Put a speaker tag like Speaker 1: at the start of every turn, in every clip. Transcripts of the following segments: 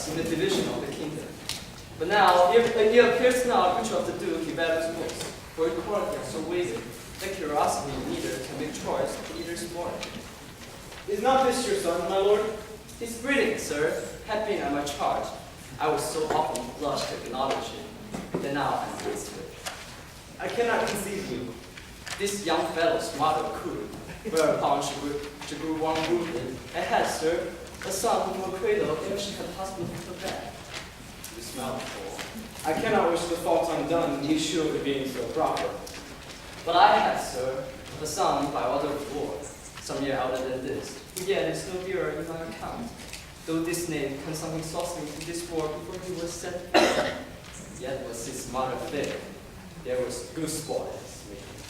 Speaker 1: us in the division of the kingdom. But now, it appears now which of the two he values most, for equality are so weighted that curiosity neither can make choice to either spoil.
Speaker 2: Is not this your son, my lord?
Speaker 1: His breeding, sir, had been at my charge. I was so often blushed to acknowledge it, that now I'm used to it.
Speaker 2: I cannot conceive you.
Speaker 1: This young fellow's mother could, whereupon she grew warm wounded, and had, sir, a son whom her cradle ere she had possibly put her back. You smell the fool.
Speaker 2: I cannot wish the fault undone, and be sure of it being so proper.
Speaker 1: But I had, sir, a son by other war, some year older than this, who yet is no dearer in my account, though this name can something saucily to this war before he was set free. Yet was his mother fair, there was good sport in his making.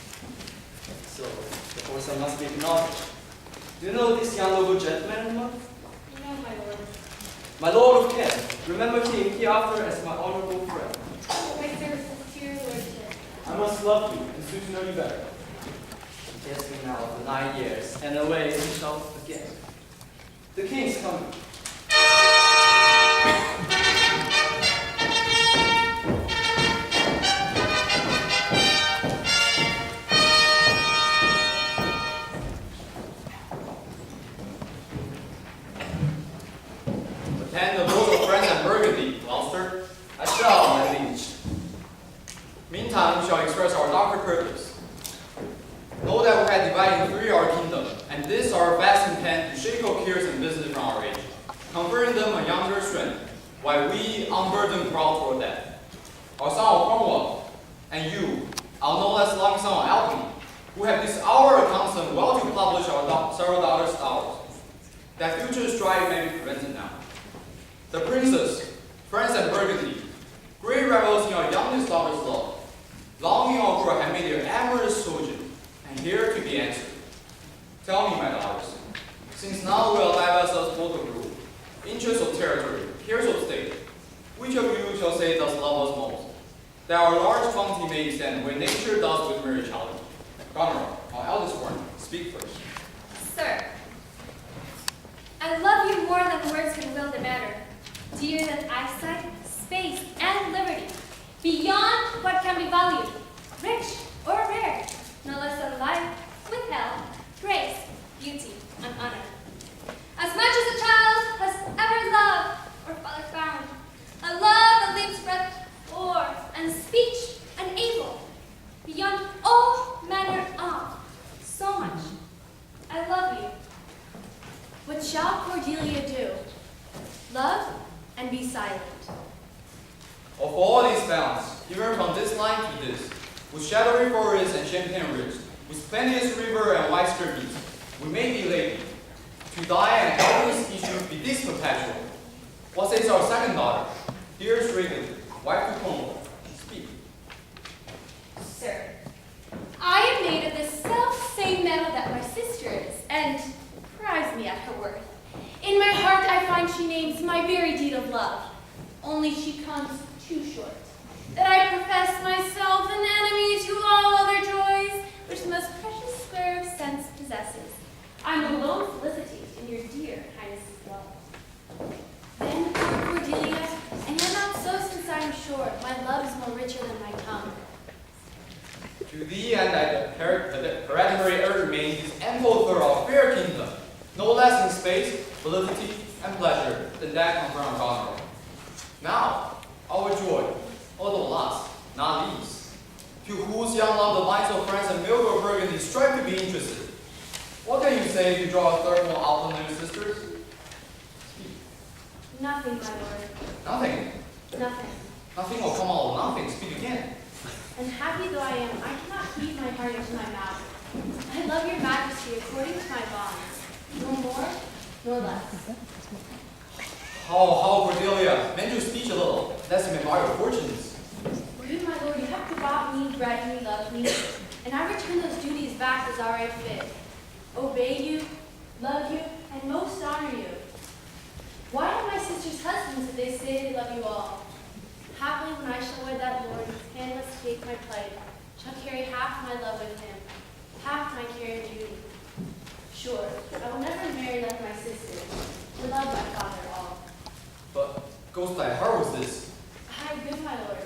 Speaker 1: So, the horse I must be acknowledged. Do you know this young noble gentleman, mother?
Speaker 3: No, my lord.
Speaker 1: My lord of Kent, remember him hereafter as my honorable friend.
Speaker 3: Oh, my sincere lordship.
Speaker 2: I must love you, and soon to know you better.
Speaker 1: He has been now for 9 years, and away we shall again. The king is coming.
Speaker 4: Attend the vote of France and Burgundy, Gloucester.
Speaker 1: I shall, my liege.
Speaker 4: Meantime, we shall express our doctrine purpose. Know that we have divided in three our kingdom, and this our vast intent to shake all cares and business from our age, conferring them a younger strength, while we unburden proud toward that. Our son of Cornwall, and you, our no less loving son of Albany, who have this hour accustomed well to publish our several daughters' ours, that future strife may be prevented now. The princes, France and Burgundy, great rivals in our youngest daughter's love, long in our court have made their amorous sojourn, and here to be answered. Tell me, my daughters, since now we will divest us both of rule, interests of territory, cares of state, which of you shall say does love us most, that our large bounty may extend where nature does with merry challenge? Goneril, our eldest born, speak first.
Speaker 3: Sir, I love you more than words can will the matter, dearer than eyesight, space, and liberty, beyond what can be valued, rich or rare, no less than life, with health, grace, beauty, and honor. As much as a child has ever loved or father found, a love that leaves breath o'er and speech unable, beyond all manner of, so much. I love you. What shall Cordelia do? Love and be silent.
Speaker 4: Of all these bounds, even from this line to this, with shadowy forests and champagne ridge, with plenteous river and wide streams, we may be lady. To die and eldest issue be this perpetual. What says our second daughter, dearest Regan, wife to Cornwall? Speak.
Speaker 3: Sir, I am made of the self-same metal that my sister is, and prize me at her worth. In my heart I find she names my very deed of love, only she comes too short. That I profess myself an enemy to all other joys, which the most precious square of sense possesses. I'm alone felicity in your dear highness's love. Then, Cordelia, and yet not so since I am sure my love is more richer than my tongue.
Speaker 4: To thee and thy hereditary heir remains this ample thorough of fair kingdom, no less in space, felicity, and pleasure than that conferred on Goneril. Now, our joy, although last, not least, to whose young love the lines of France and Milk of Burgundy strive to be interested. What can you say to draw a third more out than your sisters? Speak.
Speaker 3: Nothing, my lord.
Speaker 4: Nothing.
Speaker 3: Nothing.
Speaker 4: Nothing will come out of nothing. Speak again.
Speaker 3: And happy though I am, I cannot heat my heart into my mouth. I love your majesty according to my bonds, no more nor less.
Speaker 4: How, Cordelia, mend your speech a little, lest you may mar your fortunes.
Speaker 3: Rude, my lord, you have bought me, bred me, loved me, and I return those duties back as are right fit. Obey you, love you, and most honor you. Why are my sisters husbands if they say they love you all? Happily, when I shall wed that lord, his hand must take my plight, shall carry half my love with him, half my care and duty. Sure, I will never marry like my sisters, to love my father all.
Speaker 4: But Ghost thy heart was this?
Speaker 3: Ay, good, my lord.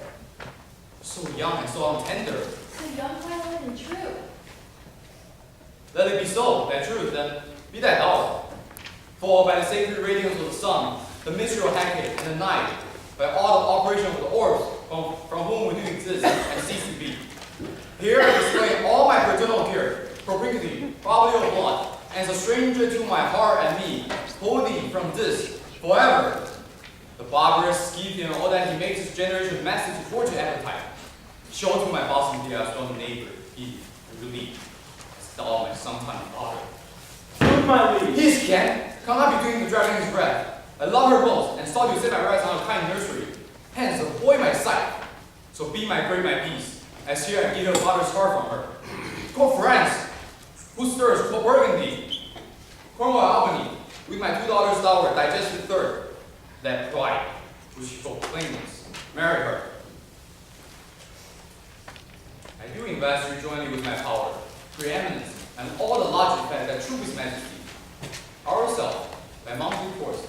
Speaker 4: So young and so untender.
Speaker 3: So young, my lord, and true.
Speaker 4: Let it be so, that truth, then be thy dower. For by the sacred radiance of the sun, the mystery of Hecate and the night, by all the operation of the orbs, from whom we do exist and cease to be. Here I display all my paternal care, propinquity, property of blood, and as a stranger to my heart and me, hold thee from this forever. The barbarous Scythian, all that he makes his generation master to fortune appetite. Show to my bosom dear strong neighbor, he will believe. As thou my sometime father.
Speaker 2: Good, my liege.
Speaker 4: His can cannot be doing the dragging his breath. I love her most, and sought to set my rights on a kind nursery. Hence, avoid my sight. So be my great my peace, as here I give a father's heart from her. Call France, who stirs for Burgundy. Cornwall Albany, with my 2 daughters' dower, digested third. That pride, which she proclaims, marry her. I do invest you jointly with my power, preeminence, and all the large effect that troop his majesty. Ourselves, by monthly course,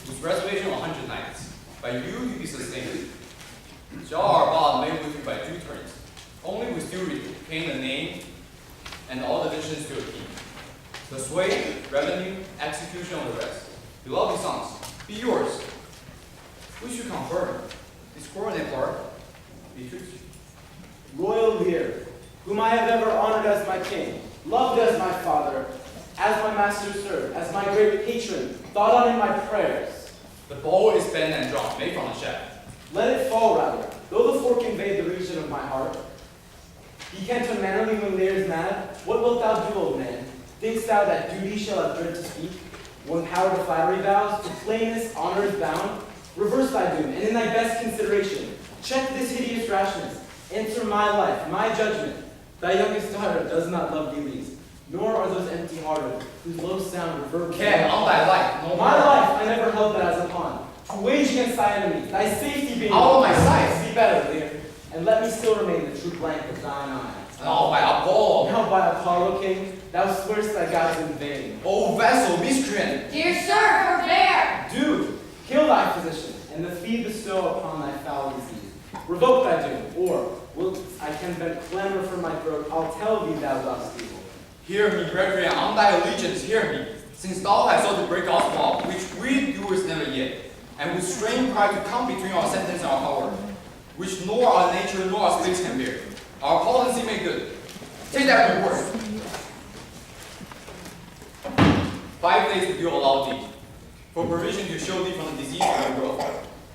Speaker 4: with reservation of 100 knights, by you to be sustained. Shall our bond made with you by due turns, only we still retain the name and all the divisions to a king. The sway, revenue, execution of the rest. Beloved sons, be yours. We should confirm this coronet part be true.
Speaker 2: Royal Lear, whom I have ever honored as my king, loved as my father, as my master served, as my great patron, thought on in my prayers.
Speaker 4: The bow is bent and drawn, made from the shaft.
Speaker 2: Let it fall rather, though the fork invade the region of my heart. He can't unmannerly when Lear is mad. What wilt thou do, old man? Thinkst thou that duty shall have dread to speak? When power to flattery vows, to plainness honor is bound? Reverse thy doom, and in thy best consideration, check this hideous rashness. Answer my life, my judgment. Thy youngest daughter does not love dealings, nor are those empty-hearted, whose low sound reverberates.
Speaker 4: Can on thy life, no
Speaker 2: My
Speaker 4: more.
Speaker 2: life I never held that as a pawn. To wage against thy enemies, thy safety being
Speaker 4: Out of my sight.
Speaker 2: Be better, Lear, and let me still remain the true blank of thine eye.
Speaker 4: Now by Apollo.
Speaker 2: Now by Apollo, king, thou swearest thy gods in vain.
Speaker 4: O vessel, miscreant.
Speaker 3: Dear sir, forbear!
Speaker 2: Do, kill thy physician, and the fee bestow upon thy foul disease. Revoke thy doom, or, wilt I can but clamor from my throat, I'll tell thee thou dost evil.
Speaker 4: Hear me, brethren, on thy allegiance, hear me. Since thou hast sought to break our law, which we doers never yet, and with strained pride to come between our sentence and our power, which nor our nature nor our space can bear. Our policy make good. Take that reward. 5 days we do allow thee, for provision to shield thee from the disease of the world.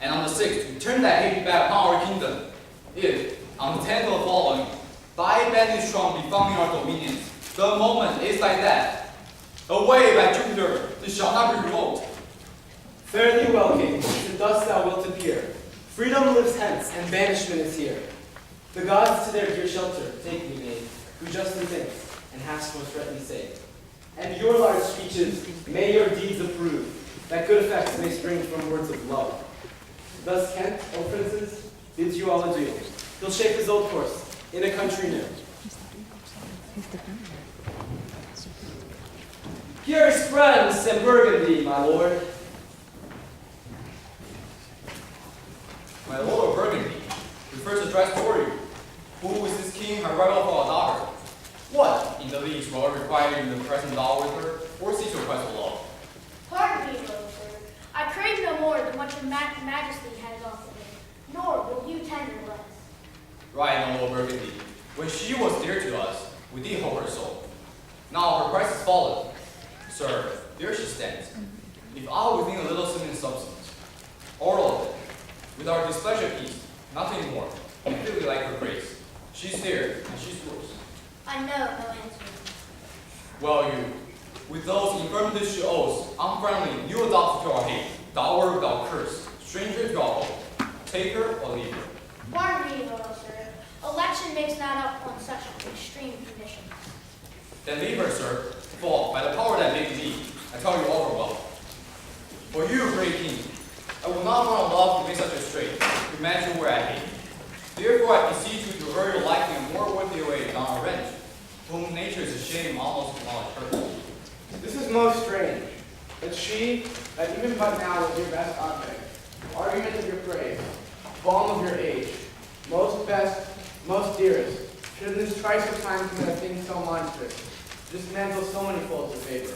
Speaker 4: And on the 6th, to turn thy hate back upon our kingdom. If, on the 10th of the following, thy banished trump be found in our dominions, the moment is like that. Away by Jupiter, this shall not be revoked.
Speaker 2: Fare thee well, king, and thus thou wilt appear. Freedom lives hence, and banishment is here. The gods to their dear shelter take me, maid, who justly thinks, and hast most rightly say. And your large speeches may your deeds approve, that good effects may spring from words of love. Thus Kent, O princes, bids you all adieu. He'll shape his old course, in a country new.
Speaker 1: Here is France and Burgundy, my lord.
Speaker 4: My lord of Burgundy, we first address for you. Who is this king, her rival for our daughter? What, in the least, will I require you in the present law with her, or cease your request of law?
Speaker 5: Pardon me, little sir. I crave no more than what your majesty has offered me, nor will you tender less.
Speaker 4: Right, my lord Burgundy. When she was dear to us, we did hold her soul. Now her price is fallen. Sir, there she stands. If all within a little sin and substance, all of it, with our displeasure peace, nothing more, and really like her grace. She's there, and she's yours.
Speaker 5: I know no answer.
Speaker 4: Well, you, with those infirmities she owes, unfriendly, you adopt to our hate, dower without curse, stranger to our hope. Take her or leave her.
Speaker 5: Pardon me, little sir. Election makes not up on such extreme conditions.
Speaker 4: Then leave her, sir, for by the power that made thee, I tell you all her well. For you, great king, I will not want love to make such a strait, to mention where I hate. Therefore I beseech you to hurry your liking a more worthy way than our wretch, whom nature is ashamed almost to acknowledge her.
Speaker 2: This is most strange, that she, that even but now was your best object, argument of your praise, balm of your age, most best, most dearest, should in this trice of time commit a thing so monstrous, dismantle so many folds of favor.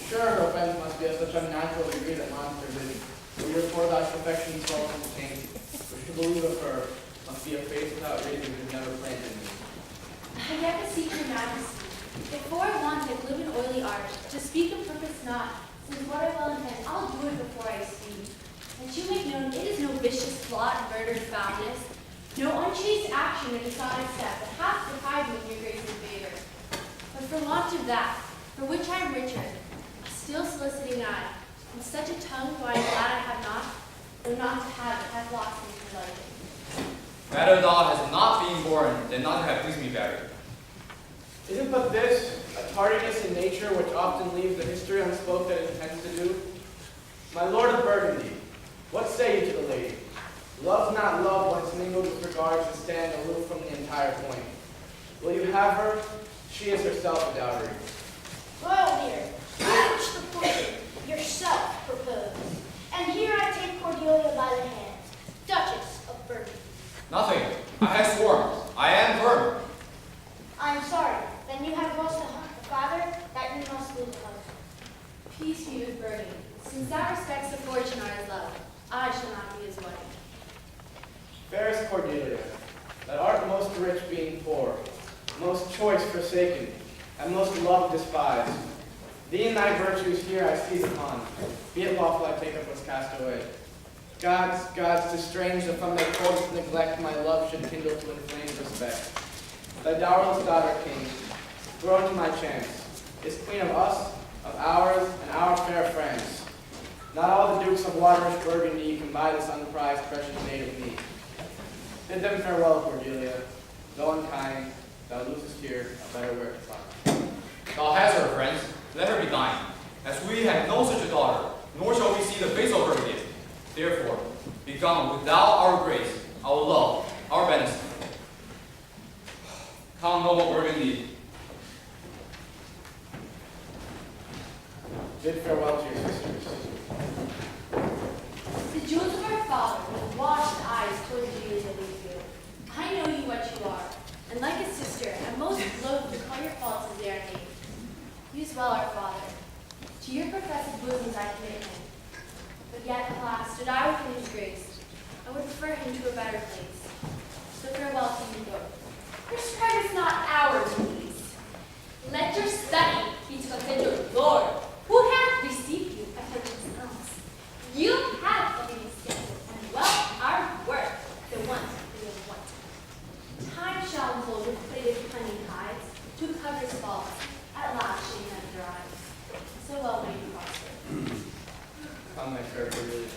Speaker 2: Sure, her offense must be of such unnatural degree that monster vision, for your poor God's perfection so unchanged, which to believe of her must be a faith without reason who never planted me.
Speaker 6: I yet beseech your majesty, before I want a glib and oily art, to speak of purpose not, since what I well intend, I'll do it before I speak. That you make known it is no vicious plot, murdered foulness, no unchaste action in dishonest step, that hath deprived me of your grace's favor. But for want of that, for which I am richer, a still soliciting eye, and such a tongue do I am glad I have not, though not to have it has lost me for life.
Speaker 4: Rather thou hast not been born than not to have pleased me better.
Speaker 2: Isn't but this a tardiness in nature which often leaves the history unspoke that it intends to do? My lord of Burgundy, what say you to the lady? Love's not love when it's mingled with regards to stand aloof from the entire point. Will you have her? She is herself a dowry.
Speaker 5: Royal Lear, I wish the portrait yourself proposed. And here I take Cordelia by the hand, Duchess of Burgundy.
Speaker 4: Nothing. I have sworn. I am firm.
Speaker 5: I am sorry. Then you have lost a father, that you must lose a husband.
Speaker 6: Peace be with Burgundy. Since thou respects the fortune I his love, I shall not be his wife.
Speaker 2: Fairest Cordelia, that art most rich being poor, most choice forsaken, and most loved despised. Thee and thy virtues here I seize upon, be it lawful I take up what's cast away. Gods, to strange that from their coldest neglect my love should kindle to inflamed respect. Thy dowerless daughter, king, thrown to my chance, is queen of us, of ours, and our fair friends. Not all the dukes of waterish Burgundy can buy this unprized precious maid of me. Bid them farewell, Cordelia. Though unkind, thou losest here a better where to find.
Speaker 4: Thou hast her, friends. Let her be thine. As we have no such a daughter, nor shall we see the face of her again. Therefore, be gone without our grace, our love, our benefit. Come, noble Burgundy.
Speaker 2: Bid farewell to your sisters.
Speaker 6: The jewels of our father with washed eyes towards you as they feel. I know you what you are, and like a sister, I'm most loath to call your faults as they are named. Use well our father. To your professed bosoms I commit him. But yet, alas, stood I within his grace, I would prefer him to a better place. So farewell to you both. Prescribe is not ours, please. Let your study be to content your Lord, who hath received you at his house. You have a schedule, and well our work, the one we have wanted. Time shall unfold with plaited cunning hides, to cover his faults, at last shame them dry. So well may you prosper.
Speaker 2: Come, my fair Cordelia.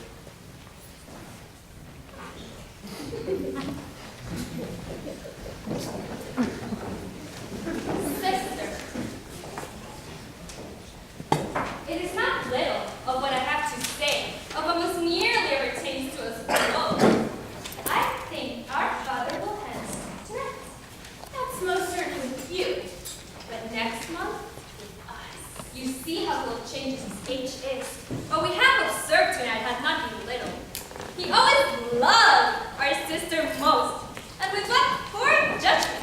Speaker 6: Sister, it is not little of what I have to say, of what most nearly pertains to us both. I think our father will hence tonight. That's most certain with you. But next month, with us. You see how little changes his age is. What we have observed tonight has not been little. He always loved our sister most, and with what poor judgment